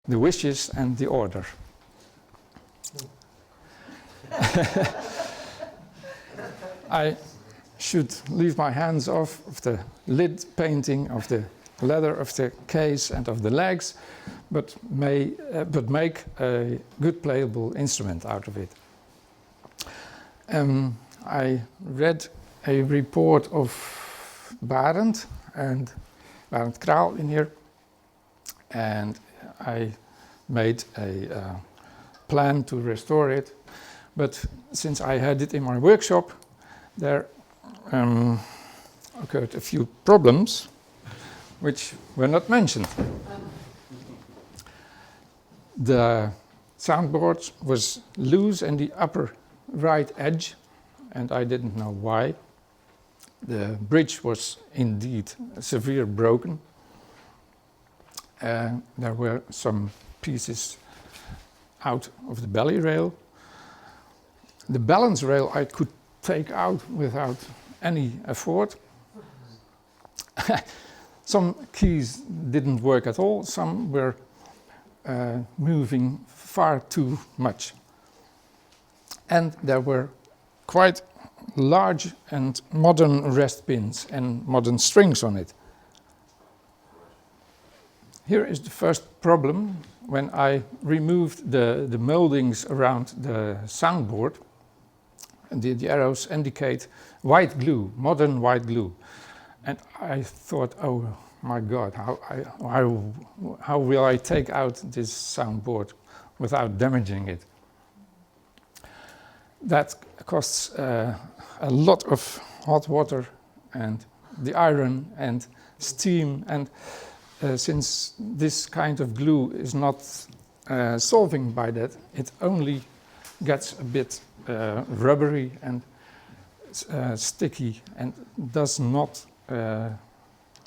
the wishes and the order. I should leave my hands off of the lid painting, of the leather of the case and of the legs, but make a good playable instrument out of it. I read a report of Barend and Barend Kraal in here, and I made a plan to restore it. But since I had it in my workshop, there occurred a few problems which were not mentioned. The soundboard was loose in the upper right edge, and I didn't know why. The bridge was indeed severely broken. There were some pieces out of the belly rail. The balance rail I could take out without any effort. Some keys didn't work at all. Some were moving far too much. And there were quite large and modern rest pins and modern strings on it. Here is the first problem. When I removed the moldings around the soundboard, the arrows indicate white glue, modern white glue. And I thought, oh my God, how will I take out this soundboard without damaging it? That costs a lot of hot water and the iron and steam, and since this kind of glue is not solving by that, it only gets a bit rubbery and sticky and does not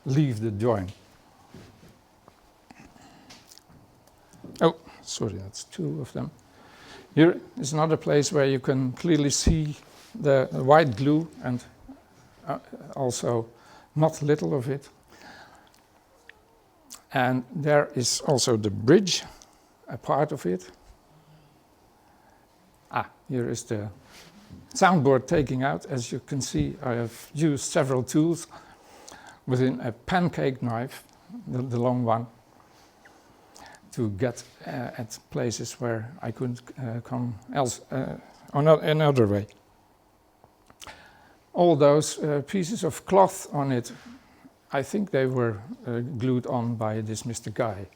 leave the joint. Oh, sorry, that's two of them. Here is another place where you can clearly see the white glue and also not little of it. And there is also the bridge, a part of it. Here is the soundboard taking out. As you can see, I have used several tools within a pancake knife, the long one, to get at places where I couldn't come else another way. All those pieces of cloth on it, I think they were glued on by this Mr. Guy.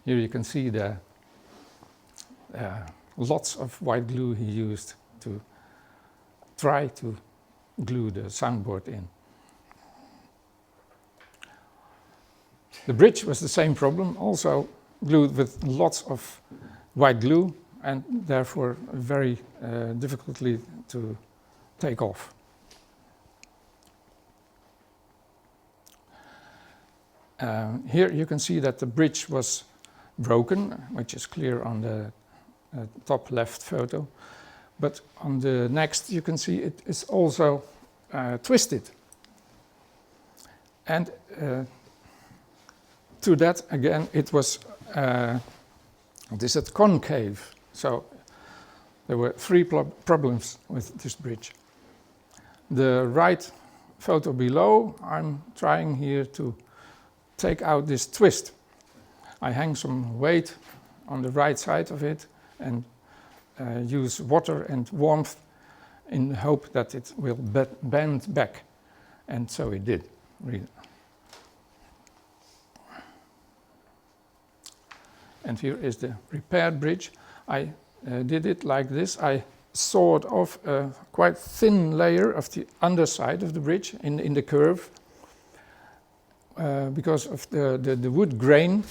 Here you can see the lots of white glue he used to try to glue the soundboard in. The bridge was the same problem, also glued with lots of white glue and therefore very difficultly to take off. Here you can see that the bridge was broken, which is clear on the top left photo, but on the next you can see it is also twisted. And to that again it was this is concave, so there were three problems with this bridge. The right photo below, I'm trying here to take out this twist. I hang some weight on the right side of it and use water and warmth in the hope that it will bend back. And so it did, really. And here is the repaired bridge. I did it like this. I sawed off a quite thin layer of the underside of the bridge in the curve because of the wood grain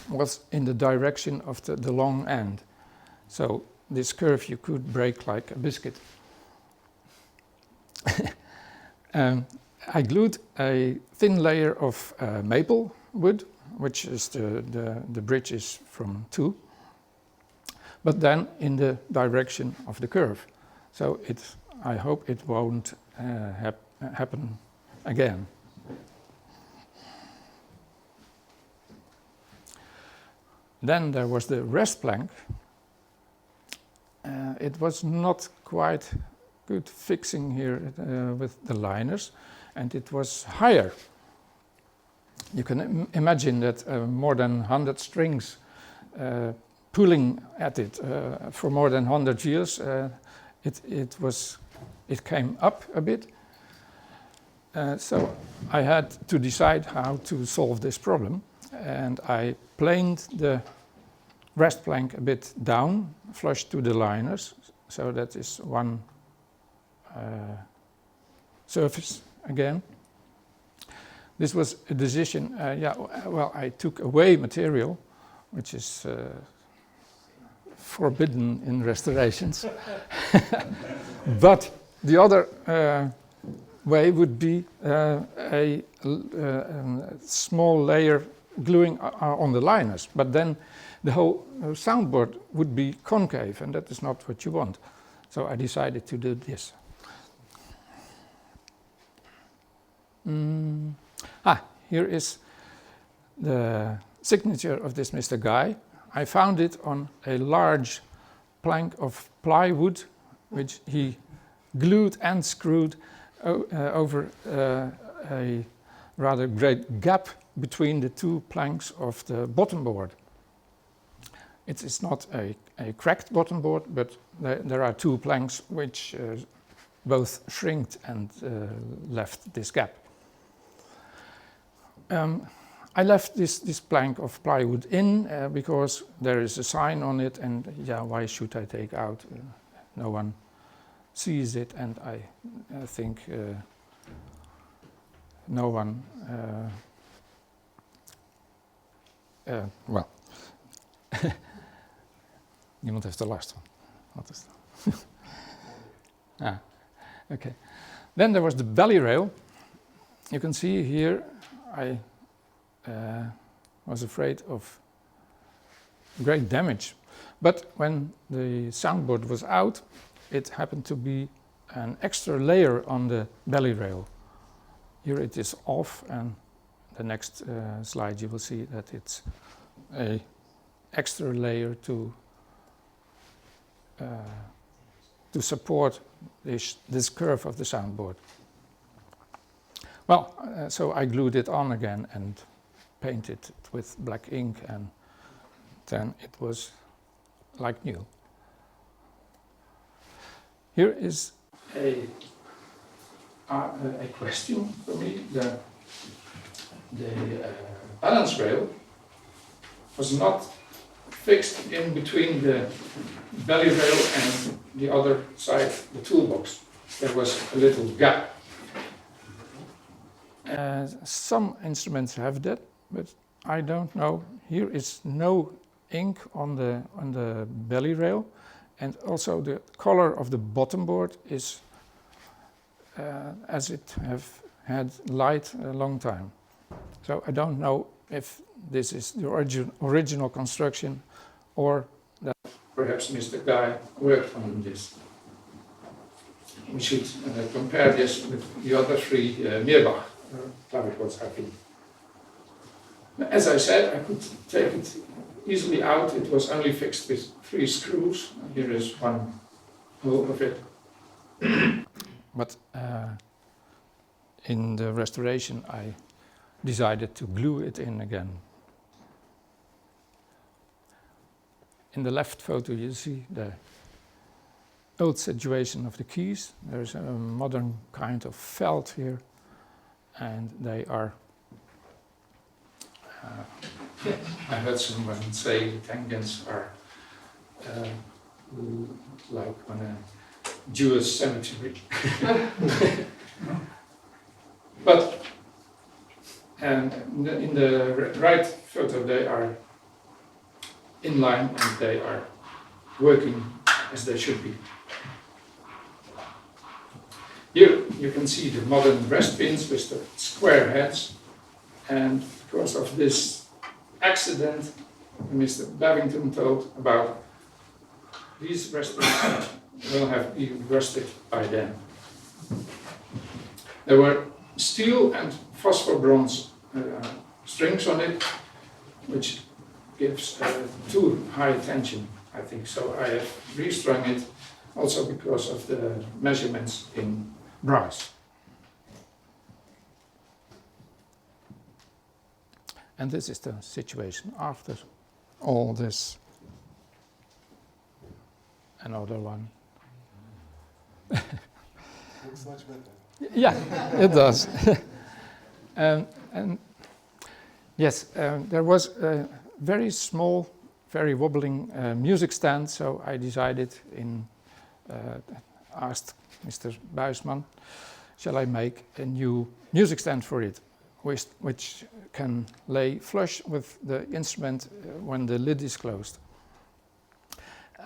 was in the direction of the long end. So this curve you could break like a biscuit. I glued a thin layer of maple wood, which is the bridge is from 2, but then in the direction of the curve. So I hope it won't happen again. Then there was the rest plank. It was not quite good fixing here with the liners, and it was higher. You can imagine that more than 100 strings pulling at it for more than 100 years. It came up a bit. So I had to decide how to solve this problem, and I planed the rest plank a bit down, flush to the liners, so that is one surface again. This was a decision, I took away material, which is forbidden in restorations. But the other way would be a small layer gluing on the liners, but then the whole soundboard would be concave, and that is not what you want. So I decided to do this. Here is the signature of this Mr. Guy. I found it on a large plank of plywood, which he glued and screwed over a rather great gap between the two planks of the bottom board. It is not a cracked bottom board, but there are two planks which both shrinked and left this gap. I left this plank of plywood in because there is a sign on it, and why should I take out? No one sees it, and I think no one, niemand heeft er last van. Wat is dat? Okay. Then there was the belly rail. You can see here I was afraid of great damage. But when the soundboard was out, it happened to be an extra layer on the belly rail. Here it is off, and the next slide you will see that it's a extra layer to support this curve of the soundboard. Well, so I glued it on again and painted it with black ink, and then it was like new. Here is a question for me. The balance rail was not fixed in between the belly rail and the other side, the toolbox. There was a little gap. Some instruments have that, but I don't know. Here is no ink on the belly rail, and also the color of the bottom board is as it have had light a long time. So I don't know if this is the original construction or that perhaps Mr. Guy worked on this. We should compare this with the other three Meerbach Clavichords, I think. As I said, I could take it easily out. It was only fixed with 3 screws. Here is one hole of it. But in the restoration, I decided to glue it in again. In the left photo, you see the old situation of the keys. There's a modern kind of felt here, and they are. I heard someone say tangents are like on a Jewish cemetery. But in the right photo, they are in line and they are working as they should be. Here you can see the modern breast pins with the square heads, and because of this accident Mr. Babington told about, these breast pins will have been rusted by then. There were steel and phosphor bronze strings on it, which gives too high tension, I think. So I have restrung it also because of the measurements in Ruys. And this is the situation after all this. Another one. Looks much better. Yeah, it does. And yes, there was a very small, very wobbling music stand, so I decided asked Mr. Buisman, shall I make a new music stand for it, which can lay flush with the instrument when the lid is closed.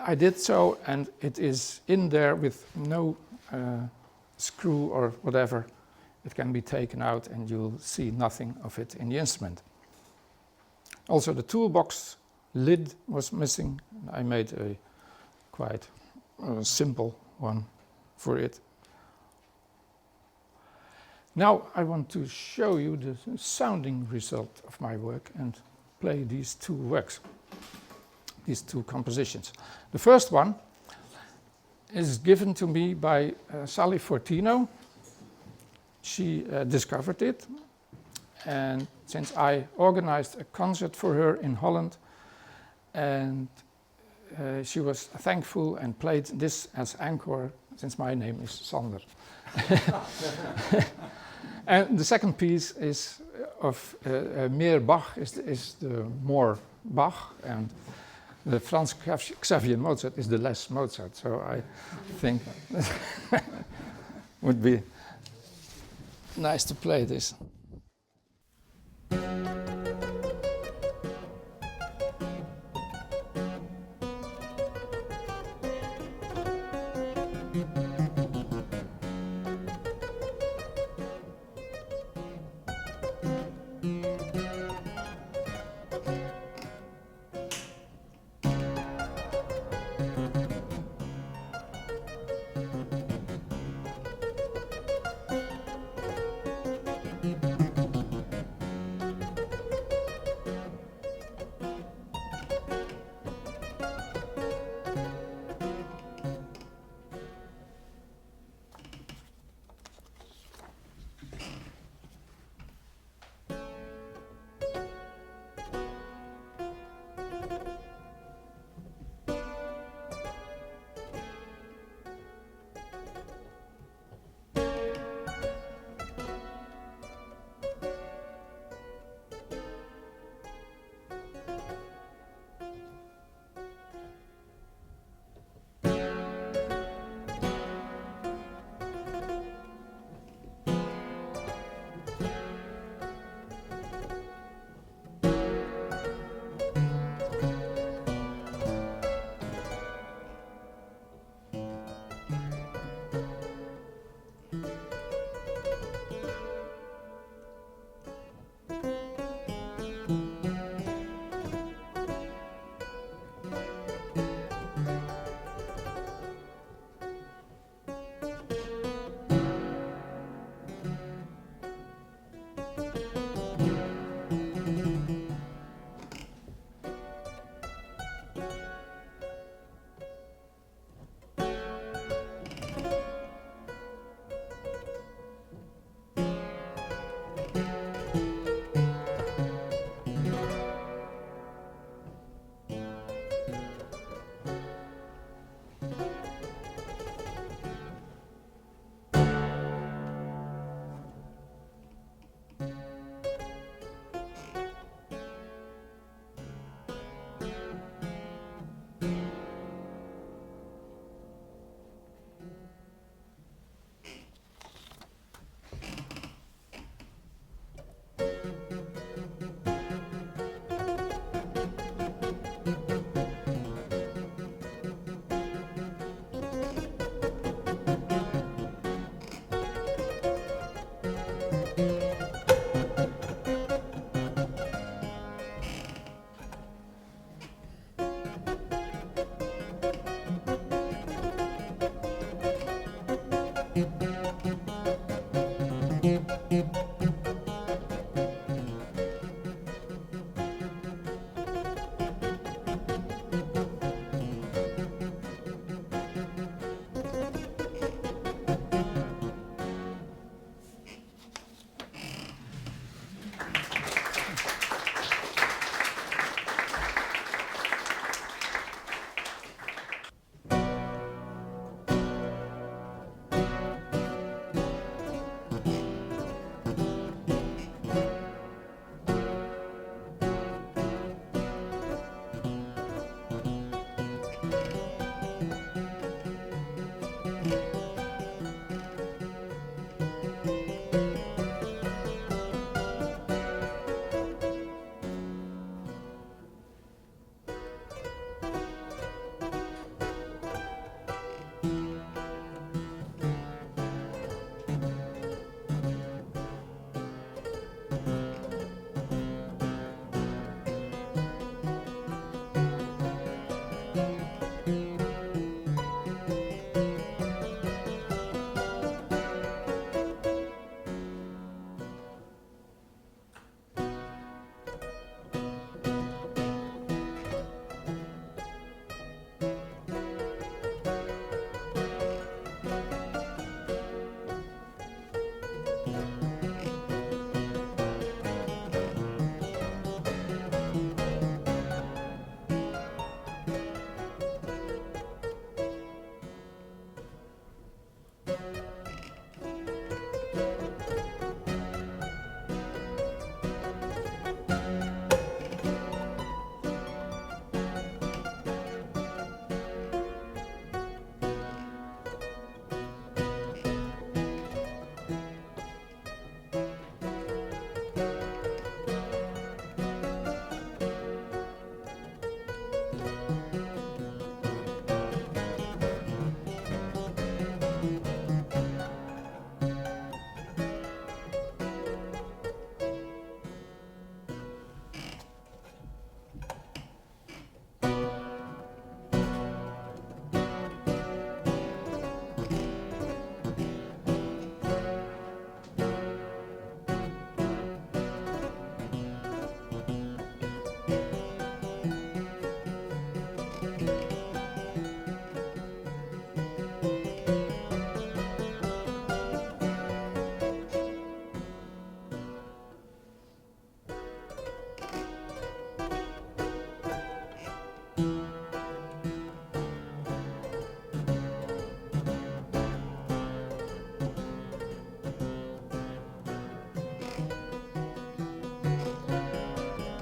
I did so, and it is in there with no screw or whatever. It can be taken out and you'll see nothing of it in the instrument. Also the toolbox lid was missing. I made a quite simple one for it. Now I want to show you the sounding result of my work and play these two works, these two compositions. The first one is given to me by Sally Fortino. She discovered it, and since I organized a concert for her in Holland, and she was thankful and played this as encore, since my name is Sander. And the second piece is of Meerbach, is the more Bach, and the Franz Xavier Mozart is the less Mozart. So I think would be nice to play this.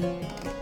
Yeah.